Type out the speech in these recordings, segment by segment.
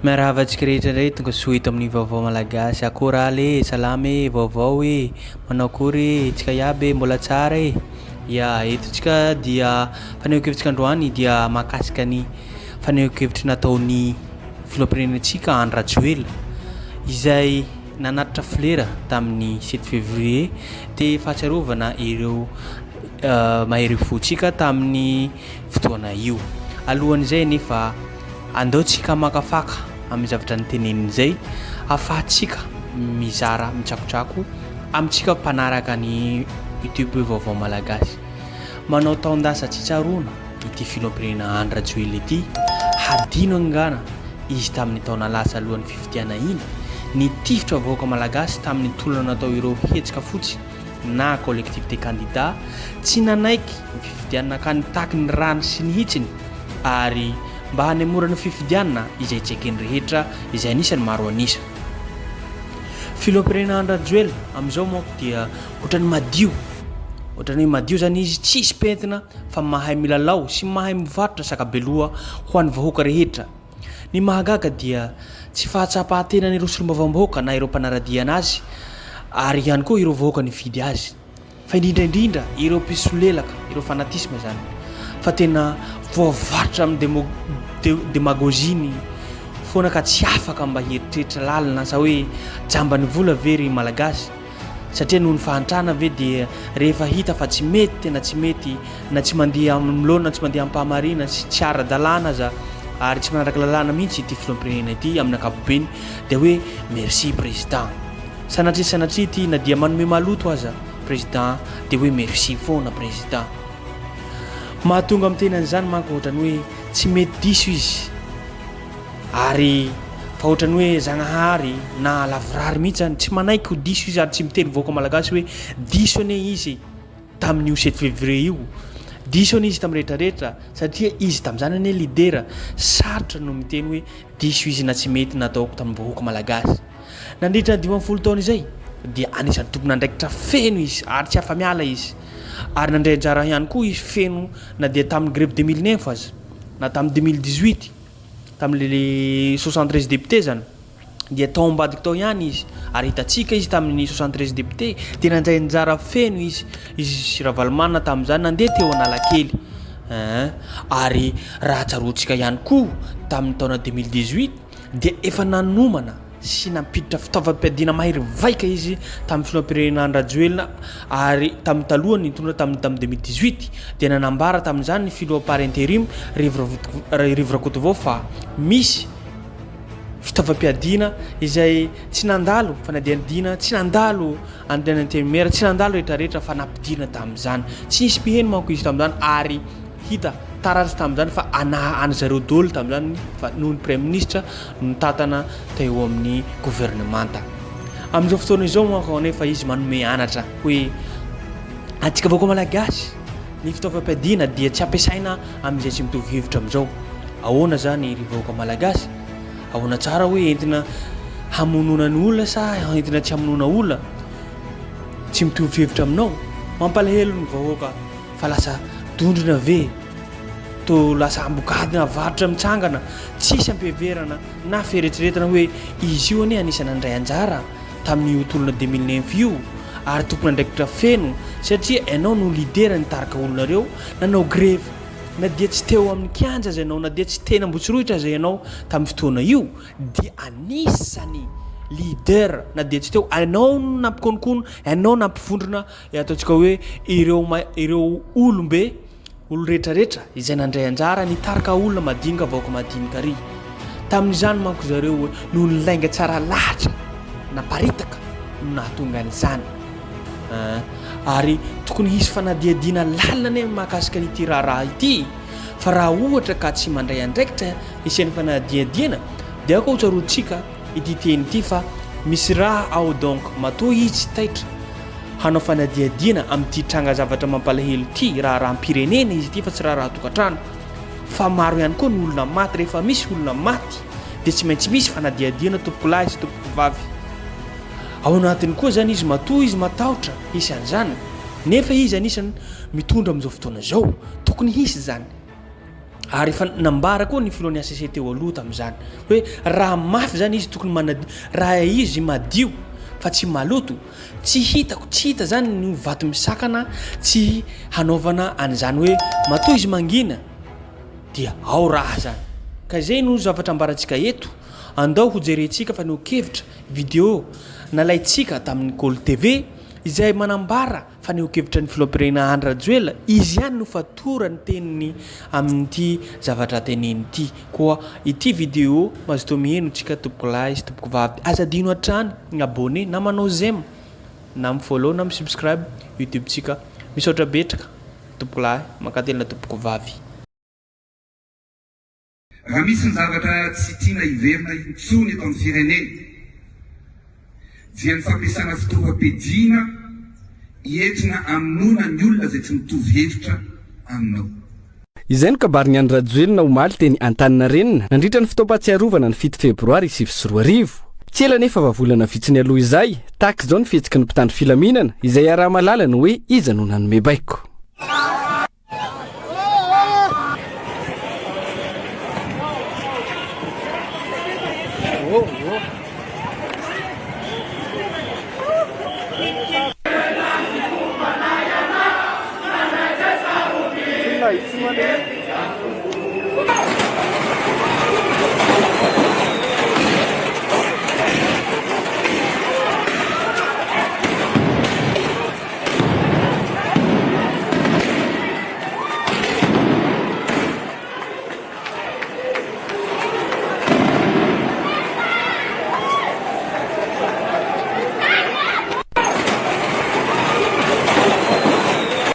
Miarahavatsika rehetra indray tonga sohito amin'ny vaovao malagasy. Akoraly salamy vaovao e, manao akory tsika iaby mbola tsara e. Ya eto tsika dia faneho-kevitsika androany dia mahakasika ny faneho-kevitry nataon'ny filoham-pirenentsika Andry Rajoelina izay nanatitra flera tamin'ny 7 février dia fahatsiarovana ireo mahery fontsika tamin'ny fotoana io. Alohan'izay nefa andaontsika makafaka amin'ny zavatra nyteneniny izay ahafahantsika mizara mitsakotsako amintsika mpanaraka ny YouTube vaovao malagasy. Manao Taon-Dasa tsy Tsaroana ity filoham-pirenena Andry Rajoelina ity hadino angana izy tamin'ny taona lasa alohan'ny fifidiana iny ny tifitra vahoaka malagasy tamin'ny tolona natao ireo hetsika fotsy na collectivité candidat tsy nanaiky ny fifidiana ka nitaky ny rano sy ny hitsiny ary mba hanemora ny fifidiana izay tsaikeny rehetra izay anisany maro anisa. Filoham-pirenena Andry Rajoelina amin'izao manko dia ohatran'ny madio zany izy tsisy pentina fa mahay milalao sy mahay mivarotra sakabeloha ho an'ny vahoaka rehetra. Ny mahagaga dia tsy fahatsapahantena ireo solombavam-bahoaka na ireo mpanaradia anazy ary ihany koa ireo vahoaka nifidy azy fa indrindra ireo mpisolelaka ireo fanatisme zany fa tena voavarotra amin'ny demagoziny foana ka tsy afaka mba heritreritra lalina sa hoe jamba ny vola very malagasy satria noho ny fahantrana ve dia rehefa hita fa tsy mety tena tsy mety na tsy mandeha amin'ny milona na tsy mandeha amin'ny mpahamarina sy tsy ara-dalàna aza ary tsy manaraka lalàna mihitsy ity filoham-pirenena ity amin'ny ankapobeny dia hoe merci président sanatria ity na dia manome maloto aza président dia hoe merci foana président. Mahatonga amin'ny tenan'izany manko ohatrany hoe tsy mety diso izy ary fa ohatrany hoe zagnahary na lavirary mihitsy zany tsy manaiky ho diso izy ary tsy miteny vahoaka malagasy hoe diso ane izy tamin'io 7 février io, diso ane izy tamin'ny rehetrarehetra satria izy tamin'izany ane lidera sarotra no miteny hoe diso izy na tsy mety nataoko tamin'ny vahoaka malagasy. Nandritra ny 12 taona izay dia anisan'ny tompona andraikitra feno izy ary tsy afa-miala izy ary nandray anjara ihany koa izy feno na dia tamin'ny grève 2009 aza na tamin'ny 2018 tamin'le 73 député zany dia tao ambadiky tao ihany izy ary hitatsika izy tamin'ny 73 député dia nandray anjara feno izy Rajoelina tamin'izany nandeha teo Analakely ary raha tsaroantsika ihany koa tamin'ny taona 2018 dia efa nanomana sy nampiditra fitaovam-piadiana mahery vaika izy tamin'ny filoham-pirenena Andry Rajoelina ary tamin'ny talohany nitondra tamin'ny 2018 dia nanambara tamin'izany ny filoha par intérim rivorakoto vao fa misy fitaovam-piadiana izay tsy nandalo fanadiana tsy nandalo antena intérimaire tsy nandalo rehetrarehetra fa nampidina tamin'izany tsy nisy mpiheno manko izy tamin'izany ary hita taratra tamin'izany fa any zareo dolo tamin'izany fa noho ny premier ministre no tatana teo amin'ny gouvernemanta. Amin'izao fotoana izao manko nefa izy manome anatra hoe antsika vahoaka malagasy ny fitaovam-piadiana dia tsy ampiasaina amin'izay tsy mitovy hevitra amin'izao. Ahoana zany ry vahoaka malagasy? Ahoana tsara hoe entina hamonona ny olona sa entina tsy hamonona olona? Tsy mitovy hevitra aminao mampalahelo ny vahoaka fa lasa dondrina ve to lasa ambokadina varotra mitsangana tsisy ampiheverana na feretreretana hoe izy io ane anisany andray anjara tamin'io tolona 2009 io ary tompona andraikitra feno satria ianao no lidera nitarika olonareo nanao grève na dia tsy teo amin'ny kianja aza ianao na dia tsy tena ambotsirohitra aza ianao tamin'ny fotoana io dia anisany leader na dia tsy teo ianao nampikonokony ianao nampivondrona ataontsika hoe ireo olombe olo rehetrarehetra izay nandray anjara nitarika olona madinika vahoaka madinika ry tamin'izany manko zareo no nilainga tsara lahatra naparitaka no nahatonga an'izany ary tokony hisy fanadiadiana lalina ane mahakasika n'ity raharaha ity fa raha ohatra ka tsy mandray andraikitra isian'ny fanadiadiana dia ako tsaroantsika ity teny ity fa misy raha ao donc matoa izy tsy taitra hanao fanadiadiana amin'ity tranga zavatra mampalahelo ity raha ampirenena izy ity fa tsy raha tokantrano fa maro ihany koa ny olona maty rehefa misy olona maty dia tsy maintsy misy fanadiadiana tompoko lahy sy tompoko vavy ao anatiny koa zany izy matoa izy matahotra hisy an'izany nefa izy anisany mitondra amin'izao fotoana izao tokony hisy zany ary efa nambara koa ny filohan'ny ACC teo aloha tamin'izany hoe raha mafy zany izy tokony raha izy madio fa tsy maloto tsy hita zany ny vato misakana tsy hanaovana an'izany hoe matoa izy mangina dia ao raha zany ka zay no zavatra ambarantsika eto andao ho jerentsika fa neo kevitra vidéo nalaitsika tamin'ny Col TV izay manambara fa neo kevitra ny filohampirenena Andry Rajoelina izy ihany no fatorany teniny amin'ity zavatra teneny ity koa ity vidéo mazotoa miheno tsika tompoko lahy sy tompoko vavy azadino hatrany ny abonné na manao j'aime na mi-follow na mi-subscribe YouTube tsika misaotra betraka tompoko lahy makatelina tompoko vavy. Raha misy ny zavatra tsy tiana iverina intsony eto amin'ny firenena dia ny fampiasana fitaovam-piadiana entina hamonoana ny olona izay tsy mitovy hevitra aminao. Izay no kabarin'ny Andry Rajoelina omaly teny Antaninarenina nandritra ny fotoam-pahatsiarovana ny 7 febroary 2024. Tsy ela nefa vavolana vitsiny aloha izay tahaka izao ny fihetsiky ny mpitandro filaminana izay araha-malalany hoe iza no nanome baiko.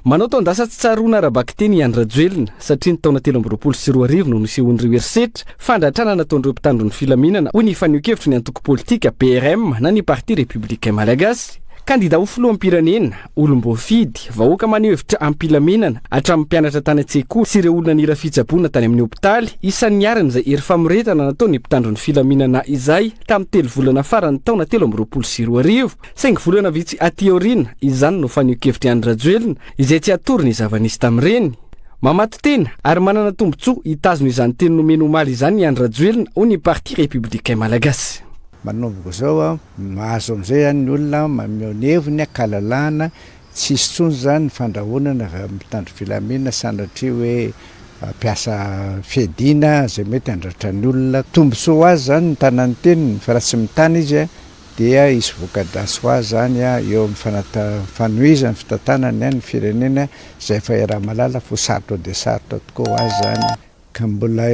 Manao Taon-Dasa Tsaroana arabaky teny Andry Rajoelina satria ny taona 2024 no nisehon'ireo herisetra fandratrana nataon'ireo mpitandro ny filaminana hoy ny faneho-kevitry ny antoko politika PRM na ny Parti Républicain Malagasy. Kandida ho filoham-pirenena, olom-boafidy, vahoaka maneho hevitra am-pilaminana hatramin'ny mpianatra tany an-tsekoly sy ireo olona nira fitsaboana tany amin'ny hopitaly isan'ny arany izay hery famoretana nataon'ny mpitandro ny filaminana izay tamin'ny 3 volana farany taona 2024 saingy volana vitsy aty aoriana izany no faneho-kevitry Andry Rajoelina izay tsy atory ny zava-nisy tamin'ireny. Mamato tena ary manana tombontsoa hitazona izany teny nomeny omaly izany Andry Rajoelina ho ny Parti Républicain Malagasy. Manovoko zao mahazo am'izay any olona mameonevony akalalana tsisy tsony zany fandrahonana mitandro filaminana sanatria hoe piasa fiadiana zay mety andratra ny olona tombontsoa azy zany ny tanany teniny fa raha tsy mitana izy dia isy voka-dratsy ho azy zany eo amin'ny fanohizany fitantanany ny firenena zay fa era-malala fo sarotra dia sarotra tokoa ho azy zany ka mbola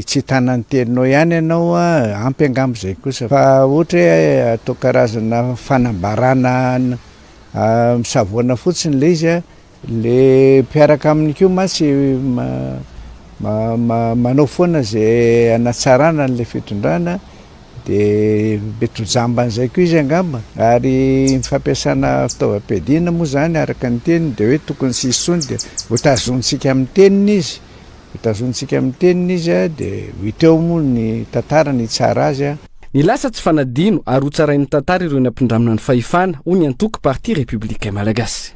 tsy tanany teninao ihany ianao ampy angambo zay kosa fa ohatra hoe atao karazana fanambarana misavoana fotsiny le izy le mpiaraka amin'ny kio masy manao foana zay anatsarana n'le fitondrana dia betrojamban'izay koa izy angamba ary fampiasana fitaovam-piadiana moa zany araka ny teniny dia hoe tokony sisy tsony dia hotazontsika amin'ny teniny izy tazontsika amin'ny teniny izy dia hiteo moa ny tantara ny tsara azy. Ny lasa tsy fanadino ary ho tsarain'ny tantara ireo ny ampindramina ny fahefana ho ny antoko Parti Républicain Malagasy.